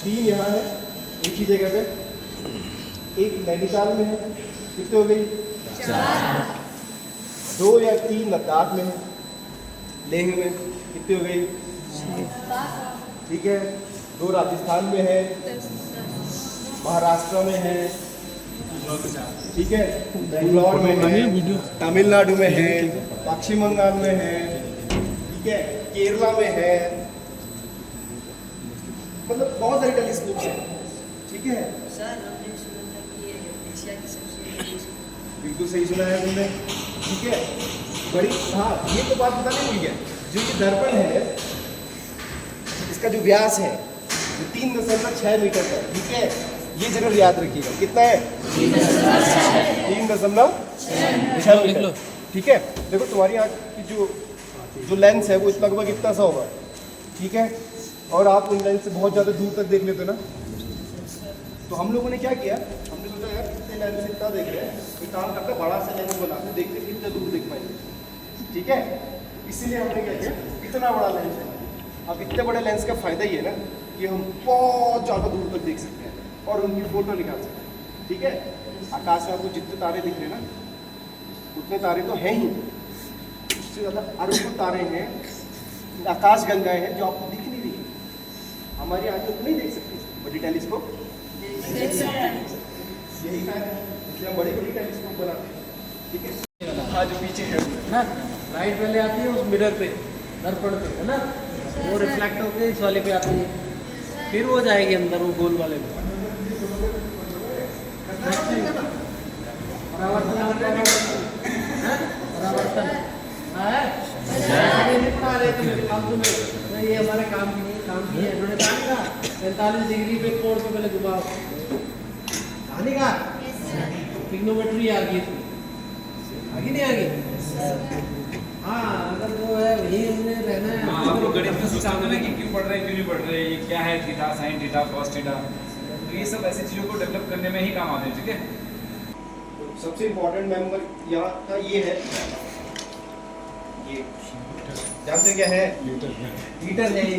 3 यहाँ है एक ही जगह पे, एक नैनीताल में है, कितने हो गई? 4। 2 या 3 लद्दाख में है, लेह में, कितनी हो गई? 6। ठीक है, 2 राजस्थान में है, महाराष्ट्र में है, ठीक है, बेंगलोर में है, तमिलनाडु में है, पश्चिम बंगाल में है, ठीक है, केरला में है, मतलब बहुत सारे टेलीस्कोप हैं, ठीक है। सर हमने सुना था कि ये एशिया की सबसे बड़ी। बिल्कुल सही सुना है तुमने, ठीक है। बड़ी, हाँ ये तो बात बताने भूल गया, जो ये दर्पण है इसका जो व्यास है वो 3.6 मीटर का है, ठीक है। ये जरूर याद रखिएगा, कितना है? 3.6 मीटर, ठीक है। देखो तुम्हारी आँख की जो लेंस है वो इतना लगभग इतना सा होगा, ठीक है। और आप उन लेंस से बहुत ज़्यादा दूर तक देख लेते हो ना, तो हम लोगों ने क्या किया, हमने सोचा यार कितने लेंस से इतना देख रहे हैं, एक काम करते हैं बड़ा सा लेंस बनाते हैं, देखते हैं कितने दूर देख पाएंगे, ठीक है। इसीलिए हमने क्या किया, इतना बड़ा लेंस है। अब इतने बड़े लेंस का फ़ायदा ये है ना कि हम बहुत ज़्यादा दूर तक देख सकते हैं और उनकी फ़ोटो निकाल सकते हैं, ठीक है। आकाश में आपको जितने तारे दिख रहे हैं ना उतने तारे तो हैं ही, उससे ज़्यादा अरबों तारे हैं, आकाश गंगाएं हैं जो आपको दिख नहीं रही है, हमारी आँखें तो नहीं देख सकती, बड़ी टेलीस्कोप यही फायदा है, इसलिए हम बड़ी बड़ी टेलीस्कोप बनाते हैं, ठीक है। हाँ जो पीछे है ना, लाइट पहले आती है उस मिरर पे, दर्पण पे, है ना, वो रिफ्लेक्ट होकर इस वाले पे आती है, फिर वो जाएगी अंदर वो गोल वाले में। ये हमारे काम की नहीं, काम की है, उन्होंने कहा 45 डिग्री पे कोण पे पहले घुमाओ, कहानी का ट्रिग्नोमेट्री आ गई, आगे नहीं आ गई। हाँ अगर वो है वही हमने रहना है। आपको गणित में सिखाना है कि क्यों पढ़ रहे हैं क्यों नहीं पढ़ रहे, ये क्या है theta, sine theta, cos theta, तो ये सब ऐसी चीज़ों को डेवलप करने में ही काम आते हैं, ठीक है। तो सबसे इम्पोर्टेंट मेंबर यहाँ का ये है, ये जानते क्या है? हीटर है ये।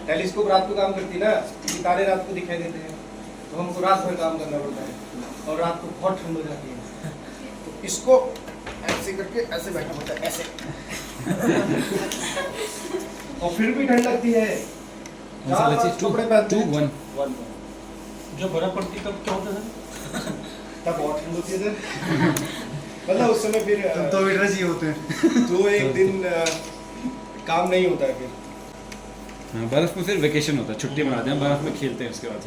टेलीस्कोप रात को काम करती है ना, तारे रात को दिखाई देते हैं, तो हमको रात भर काम करना पड़ता है और रात को बहुत ठंड हो जाती है, तो इसको ऐसे करके ऐसे बैठना पड़ता है, ऐसे और फिर भी ठंड लगती है। कपड़े पहनते हैं 1 जो बर्फ पड़ती तब क्या होता है? तब बहुत ठंड होती है सर, मतलब उस समय फिर तो हीटर चाहिए होते हैं। 2-1 दिन काम नहीं होता है फिर। हाँ, बर्फ में फिर वेकेशन होता है, छुट्टी मनाते हैं, बर्फ में खेलते हैं उसके बाद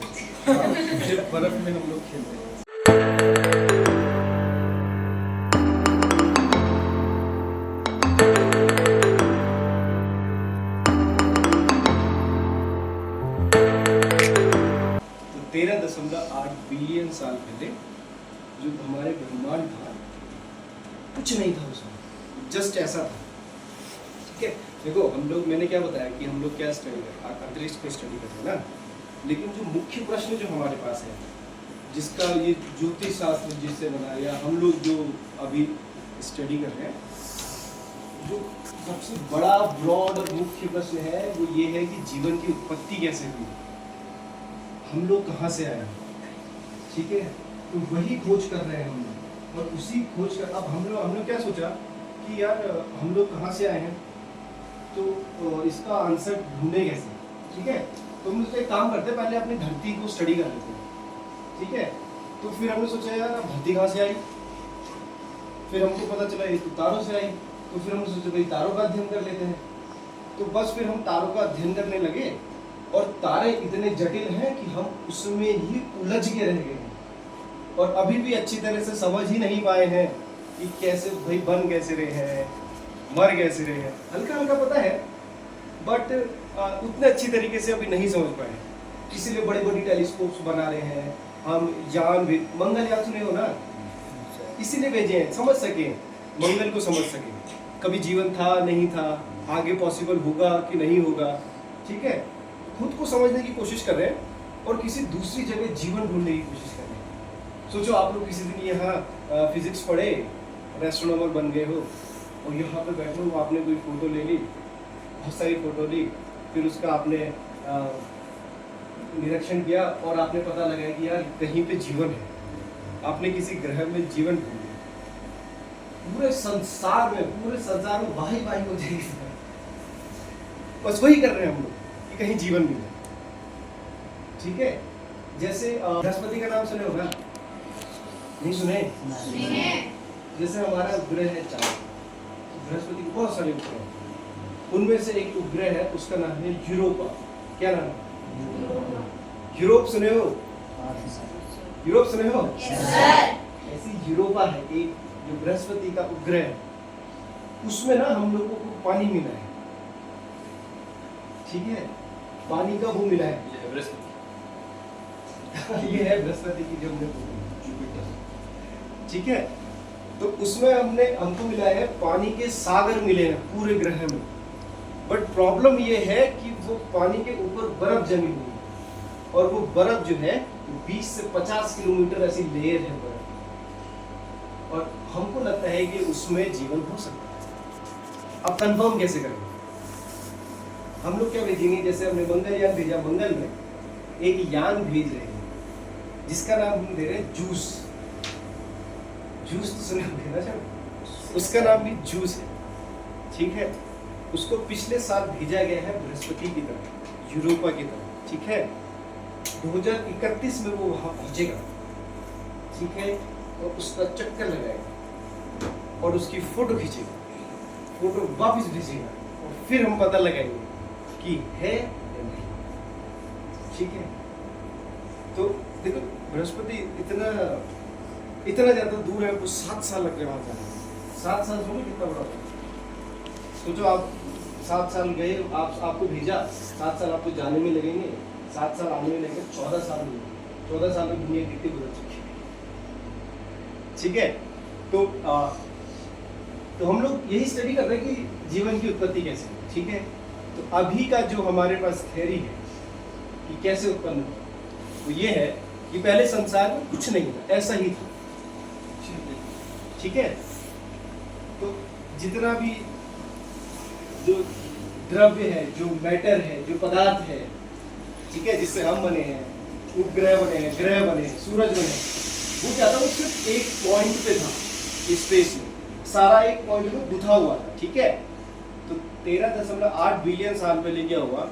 फिर बर्फ में हम लोग खेलते हैं। तो 13.8 बिलियन साल पहले जो हमारे ब्रह्मांड था कुछ नहीं था उसमें, जस्ट ऐसा था, ठीक है। देखो हम लोग, मैंने क्या बताया कि हम लोग क्या स्टडी कर, अंतरिक्ष को स्टडी करते हैं ना, लेकिन जो मुख्य प्रश्न जो हमारे पास है, जिसका ये ज्योतिष शास्त्र जिससे बना, या हम लोग जो अभी स्टडी कर रहे हैं, जो सबसे बड़ा ब्रॉड और मुख्य प्रश्न है वो ये है कि जीवन की उत्पत्ति कैसे हुई, हम लोग कहाँ से आए, ठीक है। तो वही खोज कर रहे हैं हम लोग, और उसी खोज कर अब हम लोग क्या सोचा कि यार हम लोग कहाँ से आए हैं, तो इसका आंसर ढूंढे कैसे, ठीक है। तो हम लोग एक काम करते हैं, पहले अपनी धरती को स्टडी कर लेते हैं, ठीक है। तो फिर हमने सोचा यार धरती कहाँ से आई, फिर हमको पता चला ये तो तारों से आई, तो फिर हमने सोचा भाई तारों का अध्ययन कर लेते हैं। तो बस फिर हम तारों का अध्ययन करने लगे, और तारे इतने जटिल हैं कि हम उसमें ही उलझ के रह गए हैं, और अभी भी अच्छी तरह से समझ ही नहीं पाए हैं कि कैसे भाई बन कैसे रहे हैं, मर कैसे रहे हैं। हल्का हल्का पता है, बट उतने अच्छी तरीके से अभी नहीं समझ पाए, इसीलिए बड़ी बड़ी टेलीस्कोप्स बना रहे हैं हम, यान भी, मंगलयान सुने हो ना, इसीलिए भेजे हैं, समझ सके, मंगल को समझ सके, कभी जीवन था नहीं था, आगे पॉसिबल होगा कि नहीं होगा, ठीक है। खुद को समझने की कोशिश कर रहे हैं और किसी दूसरी जगह जीवन ढूंढने की कोशिश कर रहे हैं। सोचो आप लोग किसी दिन यहाँ फिजिक्स पढ़े, एस्ट्रोनॉमर बन गए हो, और यहाँ पे बैठे हो, आपने कोई फ़ोटो ले ली, बहुत सारी फ़ोटो ली, फिर उसका आपने निरीक्षण किया और आपने पता लगाया कि यार कहीं पे जीवन है, आपने किसी ग्रह में जीवन ढूंढा, पूरे संसार में वाही हो जाएगी, बस वही कर रहे हैं हम लोग कि कहीं जीवन मिले। ठीक है, जैसे बृहस्पति का नाम सुने होगा, नहीं सुने? जैसे हमारा उपग्रह है चांद, बृहस्पति के बहुत सारे उपग्रह हैं, उनमें से एक उपग्रह है, उसका नाम है यूरोपा। क्या नाम है? यूरोप सुने हो? यूरोप सुने हो? ऐसी यूरोपा है एक जो बृहस्पति का उपग्रह है, उसमें ना हम लोगों को पानी मिला है। ठीक है, पानी का वो मिला है। ये है बृहस्पति की जो हमने जुपिटर। ठीक है, तो उसमें हमको मिला है पानी के सागर मिले हैं पूरे ग्रह में। बट प्रॉब्लम ये है कि वो पानी के ऊपर बर्फ जमी हुई है, और वो बर्फ जो है 20 से 50 किलोमीटर ऐसी लेयर है बर्फ, और हमको लगता है कि उसमें जीवन हो सकता है। अब कंफर्म कैसे करेंगे? हम लोग क्या भेजेंगे, जैसे हमने मंगलयान भेजा, मंगल में एक यान भेज रहे हैं जिसका नाम हम दे रहे हैं जूस। जूस तो सुना होगा ना सर, उसका नाम भी जूस है। ठीक है, उसको पिछले साल भेजा गया है बृहस्पति की तरफ, यूरोपा की तरफ। ठीक है, 2031 में वो वहां पहुंचेगा। ठीक है, और उसका चक्कर लगाएगा और उसकी फोटो खींचेगा, फोटो वापस भेजेगा, और फिर हम पता लगाएंगे कि है या नहीं। ठीक है, तो देखो बृहस्पति इतना ज्यादा दूर है, कुछ 7 साल लग रहे वहां जाने। 7 साल सोचो कितना बड़ा होगा। सोचो आप 7 साल गए, आपको भेजा, 7 साल आपको जाने में लगेंगे, 7 साल आने में लगेंगे, 14 साल लगेंगे। 14 साल में दुनिया कितनी बदल चुकी है। ठीक है, तो हम लोग यही स्टडी कर रहे हैं कि जीवन की उत्पत्ति कैसे है। ठीक है, तो अभी का जो हमारे पास थ्योरी है कि कैसे उत्पन्न हुआ, वो ये है कि पहले संसार में कुछ नहीं था, ऐसा ही था। ठीक है, तो जितना भी जो द्रव्य है, जो मैटर है, जो पदार्थ है, ठीक है, जिससे हम बने हैं, उपग्रह बने हैं, ग्रह बने हैं, सूरज बने हैं, वो क्या था, वो सिर्फ एक पॉइंट पे था स्पेस में, सारा एक पॉइंट में गुथा हुआ था। ठीक है, तो 13.8 बिलियन साल पहले क्या हुआ,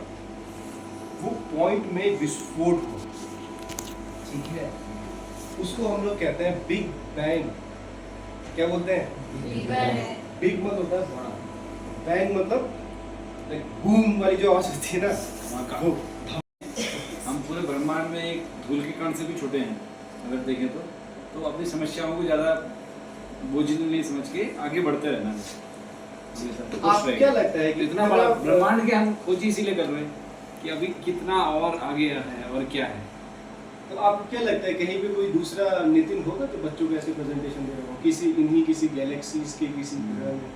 वो पॉइंट में विस्फोट हुआ। ठीक है, उसको हम लोग कहते हैं बिग बैंग। क्या बोलते हैं? बिग मतलब होता है बड़ा, बैंग मतलब बूम वाली जो आवाज होती है ना, वो। हम पूरे ब्रह्मांड में एक धूल के कण से भी छोटे हैं अगर देखें तो अपनी समस्याओं को ज़्यादा बोझिल नहीं समझ के आगे बढ़ते रहना है। आपको क्या लगता है कि इतना बड़ा ब्रह्मांड के हम खोज इसीलिए कर रहे हैं कि अभी कितना और आगे है और क्या है। तो आपको क्या लगता है कहीं पे कोई दूसरा नितिन होगा तो बच्चों को ऐसे प्रेजेंटेशन दे रहा हो, किसी गैलेक्सीज के किसी ग्रह में?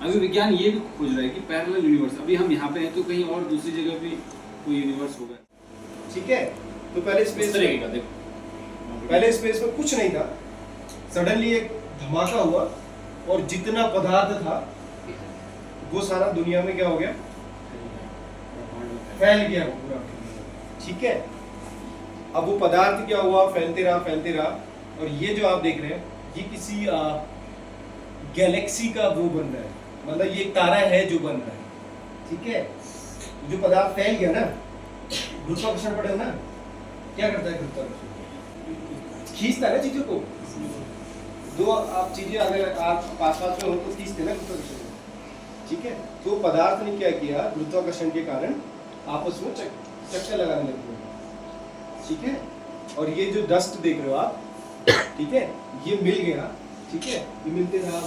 अभी विज्ञान ये भी खोज रहा है कि पैरेलल यूनिवर्स, अभी हम यहाँ पे हैं तो कहीं और दूसरी जगह भी कोई यूनिवर्स होगा। ठीक है, तो पहले स्पेस रहेगा, देखो पहले स्पेस में कुछ नहीं था, सडनली एक धमाका हुआ और जितना पदार्थ था वो सारा दुनिया में क्या हो गया, फैल गया वो पूरा। ठीक है, अब वो पदार्थ क्या हुआ, फैलते रहा, और ये जो आप देख रहे हैं ये किसी गैलेक्सी का वो बन रहा है, मतलब ये एक तारा है जो बन रहा है। ठीक है, जो पदार्थ फैल गया ना, गुरुत्वाकर्षण पड़े ना, क्या करता है गुरुत्वाकर्षण? खींचता है ना चीजों को। दो आप चीजें अगर आप पास में हो तो खींचते ना गुरुत्वाकर्षण। ठीक है, तो पदार्थ ने क्या किया, गुरुत्वाकर्षण के कारण आपस में चक्कर लगाने लग गए। ठीक है, और ये जो डस्ट देख रहे हो आप, ठीक है, ये मिल गया। ठीक है, ये मिलते रहा।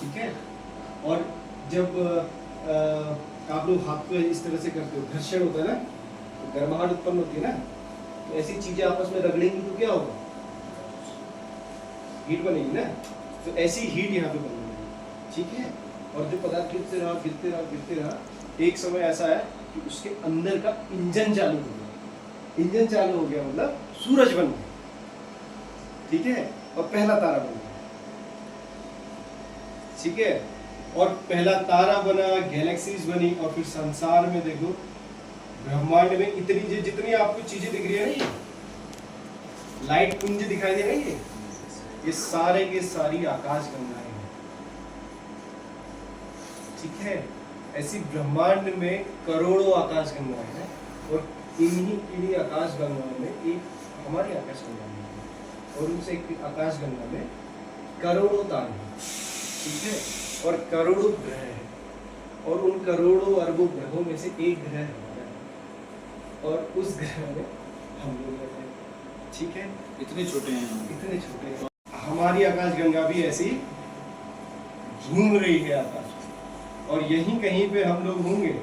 ठीक है, और जब आप लोग हाथ पे इस तरह से करते हो, घर्षण होता है ना, तो गर्माहट उत्पन्न होती है ना, तो ऐसी चीजें आपस में रगड़ेंगी तो क्या होगा, हीट बनेगी ना, तो ऐसी हीट यहाँ पे बनेगी। ठीक है, और जो पदार्थ गिरते रहा, एक समय ऐसा है कि उसके अंदर का इंजन चालू हो गया, मतलब सूरज बन गया। ठीक है, और पहला तारा बन गया। ठीक है, और पहला तारा बना, गैलेक्सीज बनी, और फिर संसार में देखो ब्रह्मांड में इतनी जितनी आपको चीजें दिख रही है ना, ये लाइट पुंज दिखाई दे रही है, ये सारे के सारी आकाश गंगाएं हैं। ठीक है, ऐसी ब्रह्मांड में करोड़ों आकाश गंगाएं हैं, और इन्हीं आकाश गंगाओं में एक हमारी आकाश गंगा है, और उनसे एक आकाश गंगा में करोड़ों तारे हैं। ठीक है, और करोड़ों ग्रह हैं, और उन करोड़ों अरबों ग्रहों में से एक ग्रह हमारा है, और उस ग्रह में हम लोग रहते हैं। ठीक है, इतने छोटे हैं हम। इतने छोटे हैं। हमारी आकाश गंगा भी ऐसी घूम रही है आकाश, और यहीं कहीं पे हम लोग होंगे,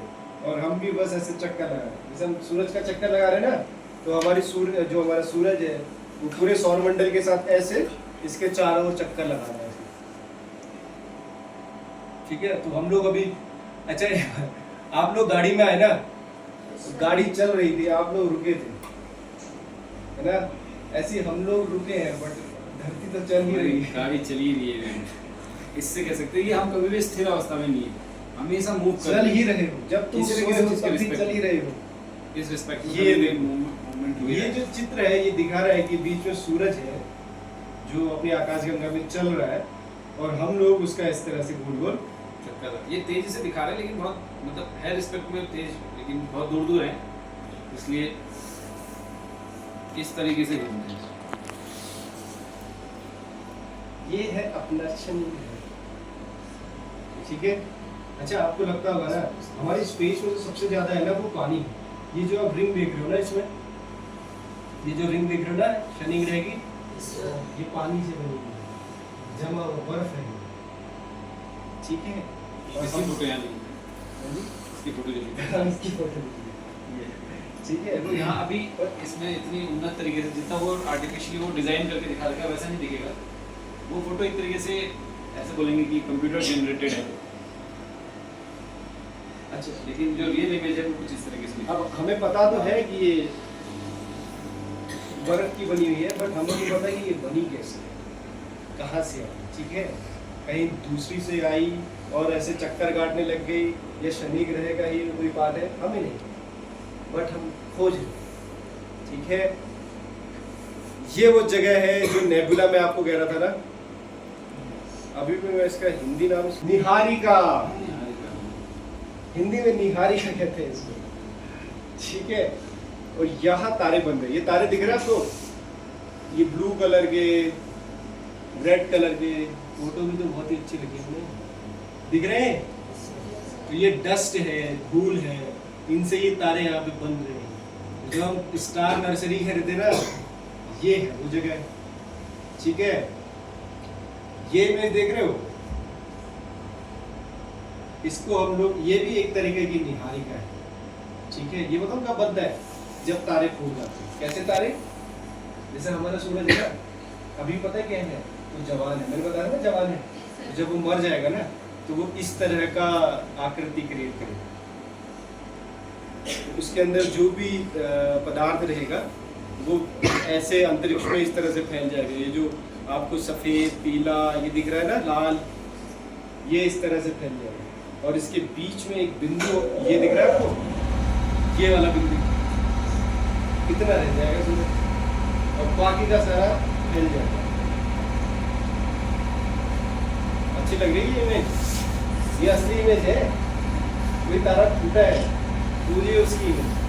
और हम भी बस ऐसे चक्कर लगा रहे हैं। जैसे हम सूरज का चक्कर लगा रहे हैं ना, तो हमारी सूर्य जो हमारा सूरज है वो पूरे सौर मंडल के साथ ऐसे इसके चारों ओर चक्कर लगा रहा है। ठीक है, तो हम लोग अभी, अच्छा आप लोग गाड़ी में आए ना, गाड़ी चल रही थी, आप लोग रुके थे, है ना, ऐसे हम लोग रुके हैं, बट धरती तो चल ही रही है, गाड़ी चली ही रही है। इससे कह सकते हैं कि हम कभी भी स्थिर अवस्था में नहीं है, हमेशा मूव कर चल ही रहे हो, जब तुम किसी न सोए किसी हो चीज के तब भी respect चल ही रहे हो। इस रिस्पेक्ट में ये मूवमेंट हुई ये है। जो चित्र है, ये दिखा रहा है कि बीच में सूरज है जो अपनी आकाशगंगा में चल रहा है, और हम लोग उसका इस तरह से गोल गोल चक्कर, ये तेजी से दिखा रहा है, लेकिन बहुत मतलब है रिस्पेक्ट में तेज, लेकिन बहुत दूर दूर है, इसलिए इस तरीके से घूमते हैं। ये है अपना शनि ग्रह। ठीक है, अच्छा आपको लगता होगा ना, हमारी स्पेस में जो सबसे ज्यादा है ना वो पानी है। ये जो आप रिंग देख रहे हो ना, इसमें ये जो रिंग देख रहे हो ना शनि ग्रह की, ये पानी से बनी हुई है, जमा हुआ बर्फ है। ठीक है, और इसकी हम फोटो यहाँ ली, इसकी फोटो ले ली। इसकी फोटो लीजिए। ठीक है, देखो यहाँ अभी इसमें इतनी उन्नत तरीके से, जितना वो आर्टिफिशियली वो डिजाइन करके दिखा रखा है वैसा नहीं दिखेगा। वो फोटो एक तरीके से ऐसे बोलेंगे कि कंप्यूटर जनरेटेड है, अच्छा, लेकिन जो रियल इमेज है वो कुछ इस तरीके से दिखेगा। अब हमें पता तो है कि ये बर्फ की बनी हुई है, बट हमें नहीं पता कि ये बनी कैसे है, कहाँ से आई। ठीक है, कहीं दूसरी से आई और ऐसे चक्कर काटने लग गई, ये शनि ग्रह का ही कोई पार्ट है, हमें नहीं, बट हम खोज रहे हैं। ठीक है, ये वो जगह है जो नेबुला में आपको कह रहा था ना, अभी भी मैं इसका हिंदी नाम निहारिका, हिंदी में निहारिका कहते हैं इसको। ठीक है, और यहाँ तारे बन रहे, ये तारे दिख रहे हैं आपको, ये ब्लू कलर के, रेड कलर के, फोटो भी तो बहुत ही अच्छी लगी हमें, दिख रहे हैं। तो ये डस्ट है, धूल है, इनसे ये तारे यहाँ पे बन रहे हैं। जो हम स्टार नर्सरी खरीदे ना, ये है वो जगह। ठीक है, ये इमेज देख रहे हो, इसको हम लोग, ये भी एक तरीके की निहारिका है। ठीक है, ये बताओ कब बनता है, जब तारे फूट जाते हैं। कैसे तारे, जैसे हमारा सूरज है ना, अभी पता है क्या है, वो जवान है, मैंने बताया ना जवान है, तो जब वो मर जाएगा ना, तो वो इस तरह का आकृति क्रिएट करेगा, उसके अंदर जो भी पदार्थ रहेगा वो ऐसे अंतरिक्ष में इस तरह से फैल जाएगा। ये जो आपको सफ़ेद, पीला ये दिख रहा है ना, लाल, ये इस तरह से फैल जाएगा, और इसके बीच में एक बिंदु ये दिख रहा है आपको, ये वाला बिंदु कितना रह जाएगा सूरज, और बाकी का सारा फैल जाएगा। अच्छी लग रही है इमेज, ये असली इमेज है, कोई तारा टूटा है, पूरी उसकी इमेज।